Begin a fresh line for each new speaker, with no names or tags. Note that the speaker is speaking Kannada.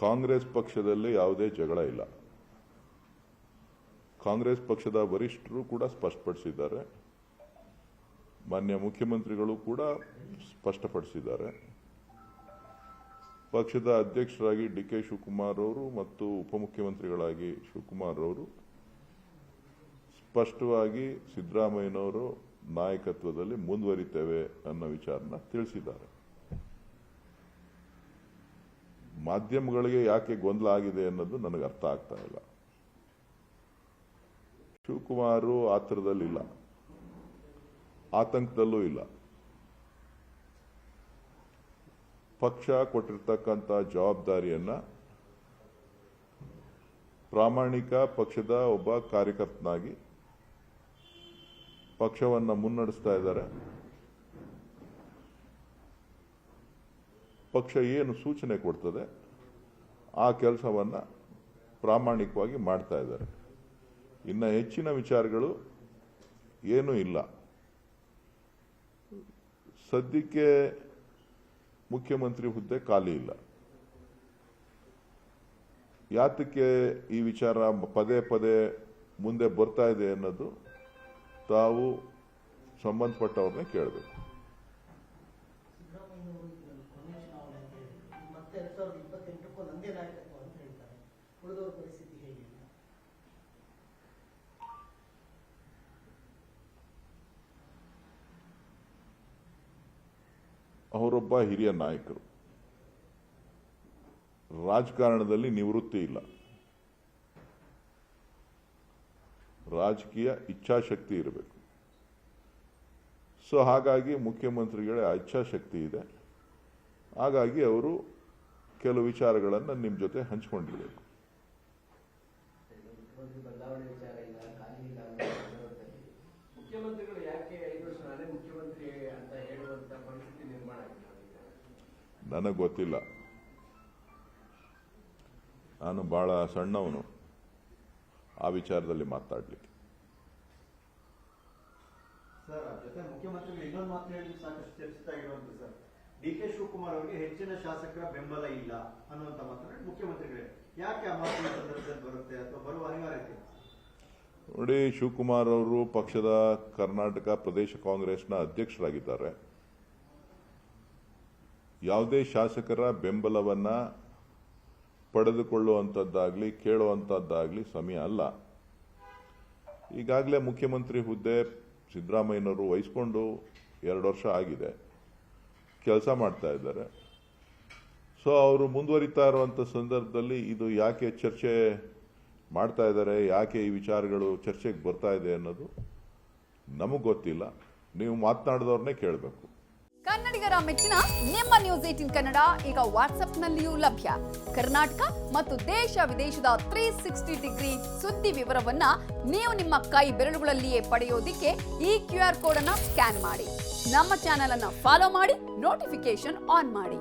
ಕಾಂಗ್ರೆಸ್ ಪಕ್ಷದಲ್ಲಿ ಯಾವುದೇ ಜಗಳ ಇಲ್ಲ. ಕಾಂಗ್ರೆಸ್ ಪಕ್ಷದ ವರಿಷ್ಠರು ಕೂಡ ಸ್ಪಷ್ಟಪಡಿಸಿದ್ದಾರೆ, ಮಾನ್ಯ ಮುಖ್ಯಮಂತ್ರಿಗಳು ಕೂಡ ಸ್ಪಷ್ಟಪಡಿಸಿದ್ದಾರೆ. ಪಕ್ಷದ ಅಧ್ಯಕ್ಷರಾಗಿ ಡಿ.ಕೆ. ಶಿವಕುಮಾರ್ ಅವರು ಮತ್ತು ಉಪಮುಖ್ಯಮಂತ್ರಿಗಳಾಗಿ ಶಿವಕುಮಾರ್ ಅವರು ಸ್ಪಷ್ಟವಾಗಿ ಸಿದ್ದರಾಮಯ್ಯನವರು ನಾಯಕತ್ವದಲ್ಲಿ ಮುಂದುವರಿತೇವೆ ಅನ್ನೋ ವಿಚಾರನ ತಿಳಿಸಿದ್ದಾರೆ. ಮಾಧ್ಯಮಗಳಿಗೆ ಯಾಕೆ ಗೊಂದಲ ಆಗಿದೆ ಅನ್ನೋದು ನನಗೆ ಅರ್ಥ ಆಗ್ತಾ ಇಲ್ಲ. ಶಿವಕುಮಾರ್ ಆತರದಲ್ಲಿಲ್ಲ, ಆತಂಕದಲ್ಲೂ ಇಲ್ಲ. ಪಕ್ಷ ಕೊಟ್ಟಿರ್ತಕ್ಕಂಥ ಜವಾಬ್ದಾರಿಯನ್ನ ಪ್ರಾಮಾಣಿಕ ಪಕ್ಷದ ಒಬ್ಬ ಕಾರ್ಯಕರ್ತನಾಗಿ ಪಕ್ಷವನ್ನು ಮುನ್ನಡೆಸ್ತಾ ಇದ್ದಾರೆ. ಪಕ್ಷ ಏನು ಸೂಚನೆ ಕೊಡ್ತದೆ ಆ ಕೆಲಸವನ್ನ ಪ್ರಾಮಾಣಿಕವಾಗಿ ಮಾಡ್ತಾ ಇದ್ದಾರೆ. ಇನ್ನು ಹೆಚ್ಚಿನ ವಿಚಾರಗಳು ಏನೂ ಇಲ್ಲ. ಸದ್ಯಕ್ಕೆ ಮುಖ್ಯಮಂತ್ರಿ ಹುದ್ದೆ ಖಾಲಿ ಇಲ್ಲ. ಯಾತಕ್ಕೆ ಈ ವಿಚಾರ ಪದೇ ಪದೇ ಮುಂದೆ ಬರ್ತಾ ಇದೆ ಅನ್ನೋದು ತಾವು ಸಂಬಂಧಪಟ್ಟವ್ರನ್ನೇ ಕೇಳಬೇಕು. ಅವರೊಬ್ಬ ಹಿರಿಯ ನಾಯಕರು, ರಾಜಕಾರಣದಲ್ಲಿ ನಿವೃತ್ತಿ ಇಲ್ಲ. ರಾಜಕೀಯ ಇಚ್ಛಾಶಕ್ತಿ ಇರಬೇಕು. ಸೊ ಹಾಗಾಗಿ ಮುಖ್ಯಮಂತ್ರಿಗಳ ಇಚ್ಛಾಶಕ್ತಿ ಇದೆ. ಹಾಗಾಗಿ ಅವರು ಕೆಲವು ವಿಚಾರಗಳನ್ನು ನಿಮ್ಮ ಜೊತೆ ಹಂಚಿಕೊಂಡಿರಬೇಕು. ನನಗೆ ಗೊತ್ತಿಲ್ಲ, ನಾನು ಬಹಳ ಸಣ್ಣವನು ಆ ವಿಚಾರದಲ್ಲಿ ಮಾತಾಡಲಿಕ್ಕೆ.
ಸರ್, ಜೊತೆ ಮುಖ್ಯಮಂತ್ರಿಗಳು ಇನ್ನೊಂದು ಮಾತು ಹೇಳಿ ಸಾಕಷ್ಟು ಚರ್ಚಿತಾಗಿರುವಂತ ಸರ್, ಡಿ.ಕೆ. ಶಿವಕುಮಾರ್ ಅವರಿಗೆ ಹೆಚ್ಚಿನ ಶಾಸಕರ ಬೆಂಬಲ ಇಲ್ಲ ಅನ್ನುವಂತ ಮಾತನಾಡಿ ಮುಖ್ಯಮಂತ್ರಿಗಳೇ ಯಾಕೆ ಆ ಮಾತಿನ ಸಂದರ್ಭದಲ್ಲಿ ಬರುತ್ತೆ ಅಥವಾ ಬರುವ ಅನಿವಾರ್ಯತೆ?
ನೋಡಿ, ಶಿವಕುಮಾರ್ ಅವರು ಪಕ್ಷದ ಕರ್ನಾಟಕ ಪ್ರದೇಶ ಕಾಂಗ್ರೆಸ್ನ ಅಧ್ಯಕ್ಷರಾಗಿದ್ದಾರೆ. ಯಾವುದೇ ಶಾಸಕರ ಬೆಂಬಲವನ್ನ ಪಡೆದುಕೊಳ್ಳುವಂಥದ್ದಾಗಲಿ ಕೇಳುವಂಥದ್ದಾಗಲಿ ಸಮಯ ಅಲ್ಲ. ಈಗಾಗಲೇ ಮುಖ್ಯಮಂತ್ರಿ ಹುದ್ದೆ ಸಿದ್ದರಾಮಯ್ಯನವರು ವಹಿಸ್ಕೊಂಡು 2 ವರ್ಷ ಆಗಿದೆ, ಕೆಲಸ ಮಾಡ್ತಾ ಇದ್ದಾರೆ. ಸೊ ಅವರು ಮುಂದುವರಿತಾ ಇರುವಂಥ ಸಂದರ್ಭದಲ್ಲಿ ಇದು ಯಾಕೆ ಚರ್ಚೆ ಮಾಡ್ತಾ ಇದ್ದಾರೆ, ಯಾಕೆ ಈ ವಿಚಾರಗಳು ಚರ್ಚೆಗೆ ಬರ್ತಾ ಇದೆ ಅನ್ನೋದು ನಮಗೆ ಗೊತ್ತಿಲ್ಲ. ನೀವು ಮಾತನಾಡಿದವ್ರನ್ನೇ ಕೇಳಬೇಕು.
ಕನ್ನಡಿಗರ ಮೆಚ್ಚಿನ ನಿಮ್ಮ ನ್ಯೂಸ್ 18 ಕನ್ನಡ ಈಗ ವಾಟ್ಸ್ಆಪ್ನಲ್ಲಿಯೂ ಲಭ್ಯ. ಕರ್ನಾಟಕ ಮತ್ತು ದೇಶ ವಿದೇಶದ 360 ಡಿಗ್ರಿ ಸುದ್ದಿ ವಿವರವನ್ನ ನೀವು ನಿಮ್ಮ ಕೈ ಬೆರಳುಗಳಲ್ಲಿಯೇ ಪಡೆಯೋದಿಕ್ಕೆ ಈ QR ಕೋಡ್ ಅನ್ನ ಸ್ಕ್ಯಾನ್ ಮಾಡಿ. ನಮ್ಮ ಚಾನೆಲ್ ಅನ್ನ ಫಾಲೋ ಮಾಡಿ, ನೋಟಿಫಿಕೇಶನ್ ಆನ್ ಮಾಡಿ.